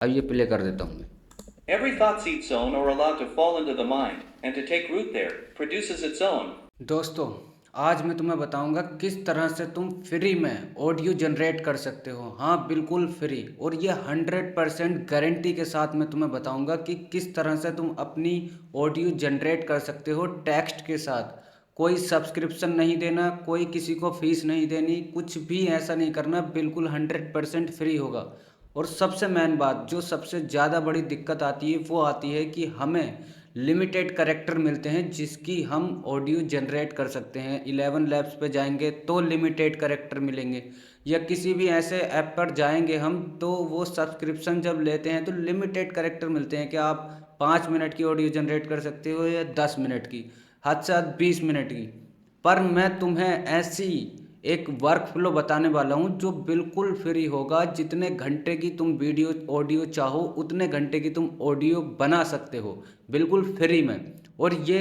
अब ये प्ले कर देता हूँ मैं। Every thought seed zone or allowed to fall into the mind and to take root there produces its own. दोस्तों, आज मैं तुम्हें बताऊंगा किस तरह से तुम फ्री में ऑडियो जनरेट कर सकते हो। हाँ, बिल्कुल फ्री। और ये 100% गारंटी के साथ मैं तुम्हें बताऊंगा कि किस तरह से तुम अपनी ऑडियो जनरेट कर सकते हो टेक्स्ट के साथ। कोई सब्सक्रिप्शन नहीं देना, कोई किसी को फीस नहीं देनी, कुछ भी ऐसा नहीं करना, बिल्कुल 100% फ्री होगा। और सबसे मेन बात, जो सबसे ज़्यादा बड़ी दिक्कत आती है वो आती है कि हमें लिमिटेड करेक्टर मिलते हैं जिसकी हम ऑडियो जनरेट कर सकते हैं। 11 लैब्स पे जाएंगे तो लिमिटेड करेक्टर मिलेंगे, या किसी भी ऐसे ऐप पर जाएंगे हम तो वो सब्सक्रिप्शन जब लेते हैं तो लिमिटेड करेक्टर मिलते हैं कि आप 5 मिनट की ऑडियो जनरेट कर सकते हो या 10 मिनट की, हद से हद 20 मिनट की। पर मैं तुम्हें ऐसी एक वर्क फ्लो बताने वाला हूँ जो बिल्कुल फ्री होगा। जितने घंटे की तुम वीडियो ऑडियो चाहो उतने घंटे की तुम ऑडियो बना सकते हो, बिल्कुल फ्री में। और ये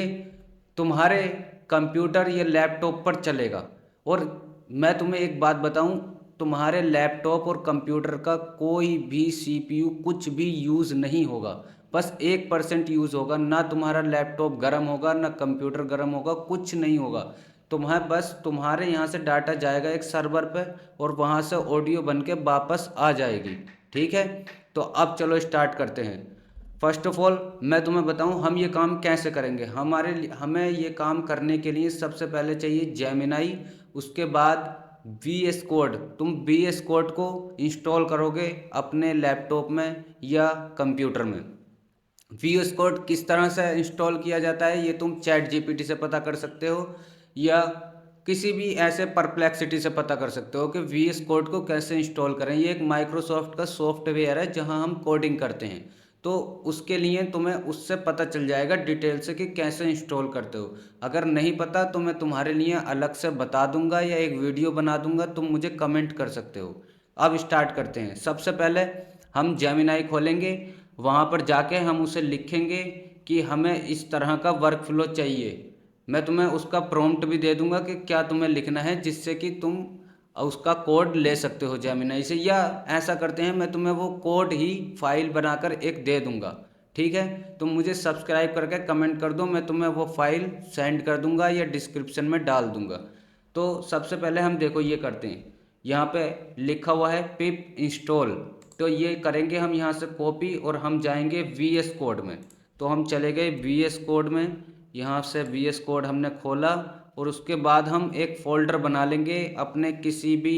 तुम्हारे कंप्यूटर या लैपटॉप पर चलेगा। और मैं तुम्हें एक बात बताऊं, तुम्हारे लैपटॉप और कंप्यूटर का कोई भी सीपीयू कुछ भी यूज़ नहीं होगा। बस 1% यूज़ होगा। ना तुम्हारा लैपटॉप गर्म होगा, ना कंप्यूटर गर्म होगा, कुछ नहीं होगा। तुम्हें बस तुम्हारे यहाँ से डाटा जाएगा एक सर्वर पे और वहाँ से ऑडियो बन के वापस आ जाएगी। ठीक है, तो अब चलो स्टार्ट करते हैं। फर्स्ट ऑफ ऑल मैं तुम्हें बताऊं हम ये काम कैसे करेंगे। हमें ये काम करने के लिए सबसे पहले चाहिए जेमिनाई। उसके बाद वी एस कोड। तुम वी एस कोड को इंस्टॉल करोगे अपने लैपटॉप में या कंप्यूटर में। वी एस कोड किस तरह से इंस्टॉल किया जाता है ये तुम चैट जीपीटी से पता कर सकते हो, या किसी भी ऐसे परप्लेक्सिटी से पता कर सकते हो कि वी एस कोड को कैसे इंस्टॉल करें। ये एक माइक्रोसॉफ्ट का सॉफ्टवेयर है जहां हम कोडिंग करते हैं। तो उसके लिए तुम्हें उससे पता चल जाएगा डिटेल से कि कैसे इंस्टॉल करते हो। अगर नहीं पता तो मैं तुम्हारे लिए अलग से बता दूंगा या एक वीडियो बना दूंगा, तुम मुझे कमेंट कर सकते हो। अब स्टार्ट करते हैं। सबसे पहले हम जेमिनाई खोलेंगे, वहाँ पर जाके हम उसे लिखेंगे कि हमें इस तरह का वर्क फ्लो चाहिए। मैं तुम्हें उसका प्रॉम्प्ट भी दे दूंगा कि क्या तुम्हें लिखना है, जिससे कि तुम उसका कोड ले सकते हो जेमिनाई से। या ऐसा करते हैं, मैं तुम्हें वो कोड ही फाइल बनाकर एक दे दूंगा। ठीक है, तुम मुझे सब्सक्राइब करके कमेंट कर दो, मैं तुम्हें वो फाइल सेंड कर दूंगा या डिस्क्रिप्शन में डाल दूंगा। तो सबसे पहले हम देखो ये करते हैं। यहाँ पे लिखा हुआ है पिप इंस्टॉल, तो ये करेंगे हम यहाँ से कॉपी और हम जाएंगे वी एस कोड में। तो हम चले गए वी एस कोड में, यहाँ से वी एस कोड हमने खोला और उसके बाद हम एक फ़ोल्डर बना लेंगे अपने किसी भी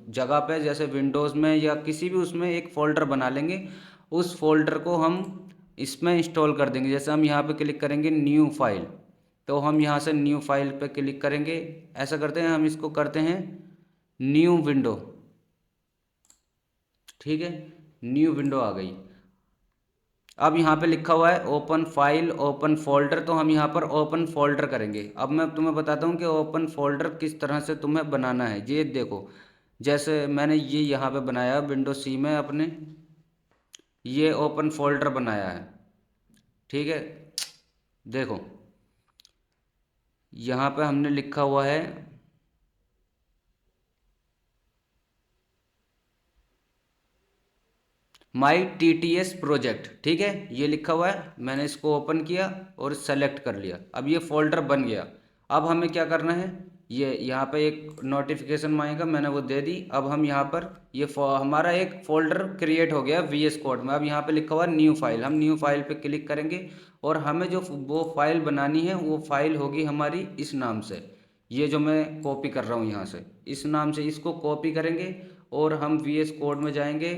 जगह पे, जैसे विंडोज़ में या किसी भी उसमें एक फ़ोल्डर बना लेंगे। उस फोल्डर को हम इसमें इंस्टॉल कर देंगे। जैसे हम यहाँ पे क्लिक करेंगे न्यू फाइल, तो हम यहाँ से न्यू फाइल पे क्लिक करेंगे। ऐसा करते हैं, हम इसको करते हैं न्यू विंडो। ठीक है, न्यू विंडो आ गई। अब यहाँ पे लिखा हुआ है ओपन फाइल ओपन फोल्डर, तो हम यहाँ पर ओपन फोल्डर करेंगे। अब मैं तुम्हें बताता हूँ कि ओपन फोल्डर किस तरह से तुम्हें बनाना है। ये देखो, जैसे मैंने ये यहाँ पे बनाया विंडो सी में अपने, ये ओपन फोल्डर बनाया है। ठीक है, देखो यहाँ पे हमने लिखा हुआ है माई टी टी एस प्रोजेक्ट। ठीक है, ये लिखा हुआ है, मैंने इसको ओपन किया और सेलेक्ट कर लिया। अब ये फोल्डर बन गया। अब हमें क्या करना है, ये यहाँ पे एक नोटिफिकेशन मांगेगा, मैंने वो दे दी। अब हम यहाँ पर ये हमारा एक फोल्डर क्रिएट हो गया वी एस कोड में। अब यहाँ पे लिखा हुआ है न्यू फाइल, हम न्यू फाइल पे क्लिक करेंगे और हमें जो वो फाइल बनानी है वो फाइल होगी हमारी इस नाम से। ये जो मैं कॉपी कर रहा हूँ यहाँ से, इस नाम से इसको कॉपी करेंगे और हम वी एस कोड में जाएंगे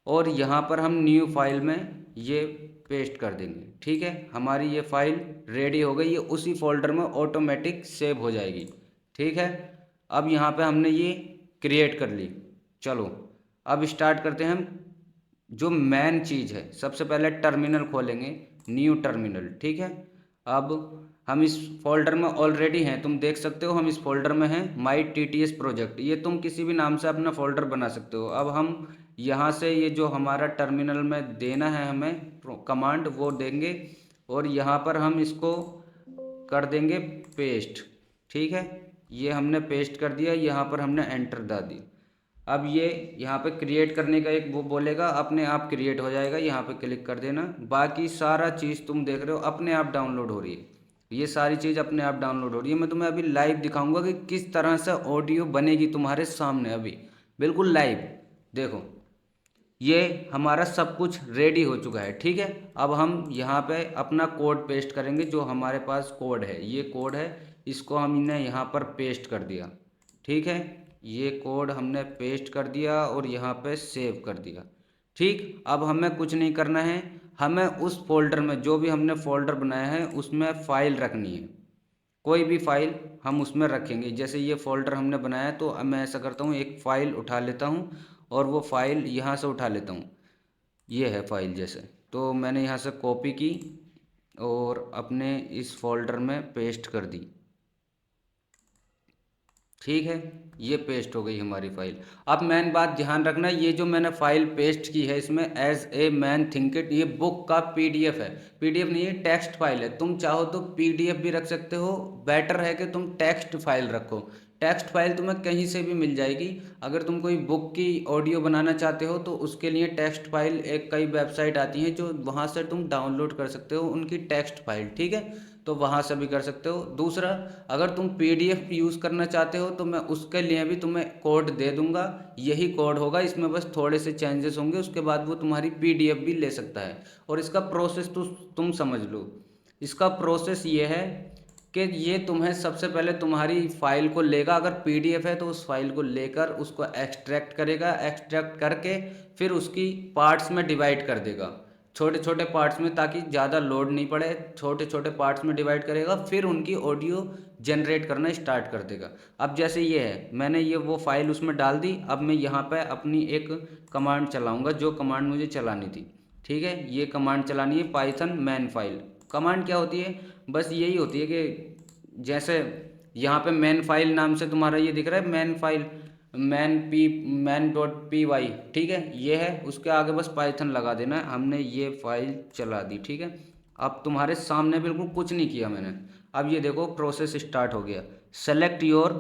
और यहाँ पर हम न्यू फाइल में ये पेस्ट कर देंगे। ठीक है, हमारी ये फाइल रेडी हो गई, ये उसी फोल्डर में ऑटोमेटिक सेव हो जाएगी। ठीक है, अब यहाँ पे हमने ये क्रिएट कर ली। चलो अब स्टार्ट करते हैं हम। जो मेन चीज़ है, सबसे पहले टर्मिनल खोलेंगे, न्यू टर्मिनल। ठीक है, अब हम इस फोल्डर में ऑलरेडी हैं, तुम देख सकते हो हम इस फोल्डर में हैं माई टी टी एस प्रोजेक्ट। ये तुम किसी भी नाम से अपना फोल्डर बना सकते हो। अब हम यहाँ से ये जो हमारा टर्मिनल में देना है हमें कमांड, वो देंगे और यहाँ पर हम इसको कर देंगे पेस्ट। ठीक है, ये हमने पेस्ट कर दिया, यहाँ पर हमने एंटर दबा दी। अब ये यहाँ पे क्रिएट करने का एक वो बोलेगा, अपने आप क्रिएट हो जाएगा, यहाँ पे क्लिक कर देना। बाकी सारा चीज़ तुम देख रहे हो अपने आप डाउनलोड हो रही है, ये सारी चीज़ अपने आप डाउनलोड हो रही है। मैं तुम्हें अभी लाइव दिखाऊंगा कि किस तरह से ऑडियो बनेगी तुम्हारे सामने, अभी बिल्कुल लाइव। देखो ये हमारा सब कुछ रेडी हो चुका है, ठीक है। अब हम यहाँ पे अपना कोड पेस्ट करेंगे, जो हमारे पास कोड है, ये कोड है, इसको हमने यहाँ पर पेस्ट कर दिया, ठीक है। ये कोड हमने पेस्ट कर दिया और यहाँ पे सेव कर दिया, ठीक। अब हमें कुछ नहीं करना है, हमें उस फोल्डर में जो भी हमने फोल्डर बनाया है उसमें फ़ाइल रखनी है। कोई भी फाइल हम उसमें रखेंगे, जैसे ये फोल्डर हमने बनाया है, तो अब मैं ऐसा करता हूँ, एक फ़ाइल उठा लेता हूँ और वो फाइल यहाँ से उठा लेता हूँ। ये है फाइल, जैसे तो मैंने यहाँ से कॉपी की और अपने इस फोल्डर में पेस्ट कर दी, ठीक है। ये पेस्ट हो गई हमारी फाइल। अब मेन बात ध्यान रखना, ये जो मैंने फाइल पेस्ट की है इसमें as a man think it, ये बुक का पीडीएफ है, पीडीएफ नहीं है, टेक्स्ट फाइल है। तुम चाहो तो पीडीएफ भी रख सकते हो, बेटर है कि तुम टेक्स्ट फाइल रखो। टेक्स्ट फाइल तुम्हें कहीं से भी मिल जाएगी। अगर तुम कोई बुक की ऑडियो बनाना चाहते हो तो उसके लिए टेक्स्ट फाइल, एक कई वेबसाइट आती हैं जो वहाँ से तुम डाउनलोड कर सकते हो उनकी टेक्स्ट फाइल, ठीक है। तो वहाँ से भी कर सकते हो। दूसरा, अगर तुम पीडीएफ यूज़ करना चाहते हो तो मैं उसके लिए भी तुम्हें कोड दे दूंगा, यही कोड होगा, इसमें बस थोड़े से चेंजेस होंगे, उसके बाद वो तुम्हारी पीडीएफ भी ले सकता है। और इसका प्रोसेस तो तुम समझ लो। इसका प्रोसेस ये है कि ये तुम्हें सबसे पहले तुम्हारी फाइल को लेगा, अगर पीडीएफ है तो उस फाइल को लेकर उसको एक्सट्रैक्ट करेगा, एक्सट्रैक्ट करके फिर उसकी पार्ट्स में डिवाइड कर देगा, छोटे छोटे पार्ट्स में, ताकि ज़्यादा लोड नहीं पड़े। छोटे छोटे पार्ट्स में डिवाइड करेगा, फिर उनकी ऑडियो जनरेट करना स्टार्ट कर देगा। अब जैसे ये है, मैंने ये वो फाइल उसमें डाल दी, अब मैं यहाँ पे अपनी एक कमांड चलाऊँगा, जो कमांड मुझे चलानी थी, ठीक है। ये कमांड चलानी है, पाइथन मैन फाइल। कमांड क्या होती है, बस यही होती है कि जैसे यहाँ पे मैन फाइल नाम से तुम्हारा ये दिख रहा है, man file, man dot P Y, ठीक है, ये है। उसके आगे बस पाइथन लगा देना है। हमने ये फाइल चला दी, ठीक है। अब तुम्हारे सामने बिल्कुल कुछ नहीं किया मैंने। अब ये देखो प्रोसेस स्टार्ट हो गया, सेलेक्ट योर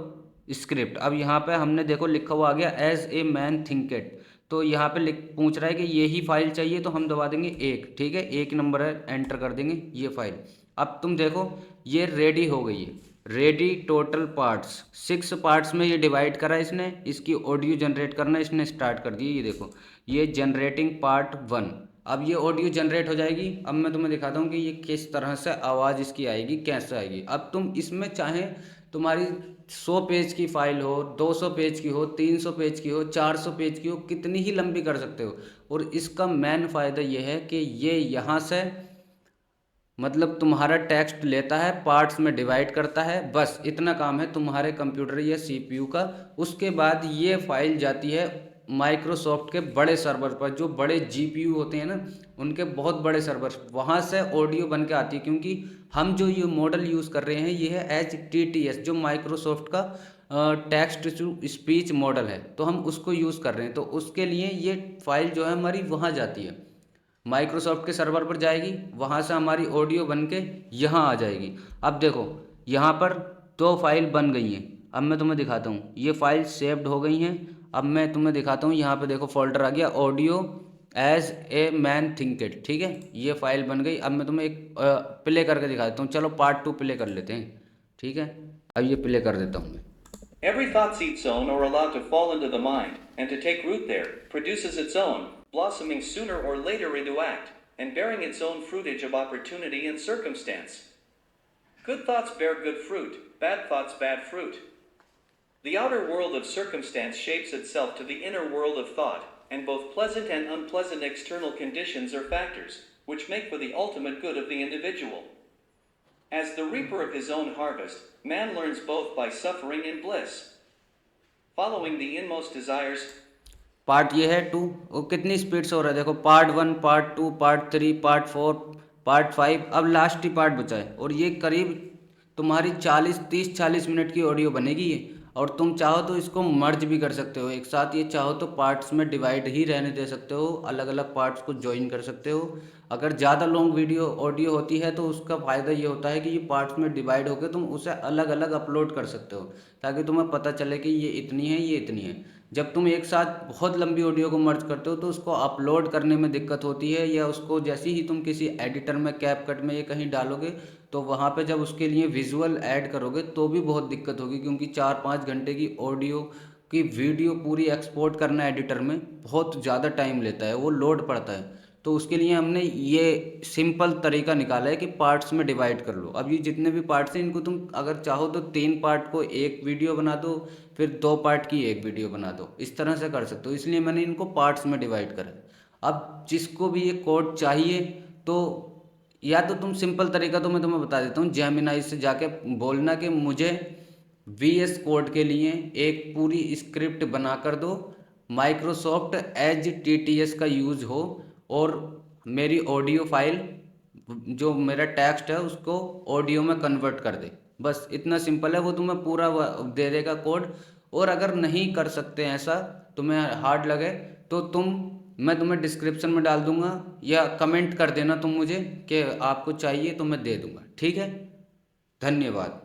स्क्रिप्ट। अब यहाँ पे हमने देखो लिखा हुआ आ गया एज ए मैन थिंकेड, तो यहाँ पे लिख पूछ रहा है कि ये ही फाइल चाहिए, तो हम दबा देंगे एक, ठीक है, एक नंबर है, एंटर कर देंगे ये फाइल। अब तुम देखो ये रेडी हो गई है, रेडी टोटल पार्ट्स 6 पार्ट्स में ये डिवाइड करा इसने, इसकी ऑडियो जनरेट करना इसने स्टार्ट कर दिया। ये देखो ये जनरेटिंग पार्ट 1, अब ये ऑडियो जनरेट हो जाएगी। अब मैं तुम्हें दिखाता हूँ कि ये किस तरह से आवाज़ इसकी आएगी, कैसे आएगी। अब तुम इसमें चाहें तुम्हारी 100 पेज की फाइल हो, 200 पेज की हो, 300 पेज की हो, 400 पेज की हो, कितनी ही लंबी कर सकते हो। और इसका मेन फ़ायदा ये है कि ये यहाँ से मतलब तुम्हारा टेक्स्ट लेता है, पार्ट्स में डिवाइड करता है, बस इतना काम है तुम्हारे कंप्यूटर या सीपीयू का। उसके बाद ये फाइल जाती है माइक्रोसॉफ्ट के बड़े सर्वर पर, जो बड़े जीपीयू होते हैं ना, उनके बहुत बड़े सर्वर, वहाँ से ऑडियो बन के आती है। क्योंकि हम जो ये मॉडल यूज़ कर रहे हैं ये है HTTS, जो माइक्रोसॉफ्ट का टेक्स्ट टू स्पीच मॉडल है, तो हम उसको यूज़ कर रहे हैं। तो उसके लिए ये फाइल जो है हमारी वहाँ जाती है, माइक्रोसॉफ्ट के सर्वर पर जाएगी, वहाँ से हमारी ऑडियो बन के यहाँ आ जाएगी। अब देखो यहाँ पर 2 फाइल बन गई हैं। अब मैं तुम्हें दिखाता हूँ, ये फाइल सेव्ड हो गई हैं। अब मैं तुम्हें दिखाता हूँ, यहाँ पे देखो फोल्डर आ गया ऑडियो एज ए मैन थिंकेड, ठीक है, ये फाइल बन गई। अब मैं तुम्हें एक प्ले करके दिखा देता हूँ। चलो पार्ट 2 प्ले कर लेते हैं, ठीक है। अब ये प्ले कर देता हूँ मैं। Every thought seed sown or allowed to fall into the mind, and to take root there, produces its own, blossoming sooner or later into act, and bearing its own fruitage of opportunity and circumstance. Good thoughts bear good fruit, bad thoughts bad fruit. The outer world of circumstance shapes itself to the inner world of thought, and both pleasant and unpleasant external conditions are factors, which make for the ultimate good of the individual. As the reaper of his own harvest, man learns both by suffering and bliss. Following the inmost desires. Part ये है 2, और कितनी speed से हो रहा है देखो, part 1, part 2, part 3, part 4, part 5, अब लास्ट ही पार्ट बचा है। और ये करीब तुम्हारी 30-40 मिनट की ऑडियो बनेगी ये। और तुम चाहो तो इसको मर्ज भी कर सकते हो एक साथ, ये चाहो तो पार्ट्स में डिवाइड ही रहने दे सकते हो, अलग अलग पार्ट्स को ज्वाइन कर सकते हो। अगर ज़्यादा लॉन्ग वीडियो ऑडियो होती है तो उसका फ़ायदा ये होता है कि ये पार्ट्स में डिवाइड होकर तुम उसे अलग अलग अपलोड कर सकते हो, ताकि तुम्हें पता चले कि ये इतनी है ये इतनी है। जब तुम एक साथ बहुत लंबी ऑडियो को मर्ज करते हो तो उसको अपलोड करने में दिक्कत होती है, या उसको जैसे ही तुम किसी एडिटर में, कैपकट में, या कहीं डालोगे तो वहाँ पे जब उसके लिए विजुअल ऐड करोगे तो भी बहुत दिक्कत होगी, क्योंकि 4-5 घंटे की ऑडियो की वीडियो पूरी एक्सपोर्ट करना एडिटर में बहुत ज़्यादा टाइम लेता है, वो लोड पड़ता है। तो उसके लिए हमने ये सिंपल तरीका निकाला है कि पार्ट्स में डिवाइड कर लो। अब ये जितने भी पार्ट्स हैं इनको तुम अगर चाहो तो 3 पार्ट को एक वीडियो बना दो, फिर 2 पार्ट की एक वीडियो बना दो, इस तरह से कर सकते हो। इसलिए मैंने इनको पार्ट्स में डिवाइड करा है। अब जिसको भी ये कोड चाहिए तो या तो तुम सिंपल तरीका तो मैं तुम्हें बता देता हूँ, जेमिनाई से जाके बोलना कि मुझे VS कोड के लिए एक पूरी स्क्रिप्ट बना कर दो, माइक्रोसॉफ्ट एज TTS का यूज़ हो, और मेरी ऑडियो फाइल जो मेरा टेक्स्ट है उसको ऑडियो में कन्वर्ट कर दे। बस इतना सिंपल है, वो तुम्हें पूरा दे देगा कोड। और अगर नहीं कर सकते ऐसा, तुम्हें हार्ड लगे, तो मैं तुम्हें डिस्क्रिप्शन में डाल दूंगा, या कमेंट कर देना तुम मुझे कि आपको चाहिए तो मैं दे दूंगा। ठीक है, धन्यवाद।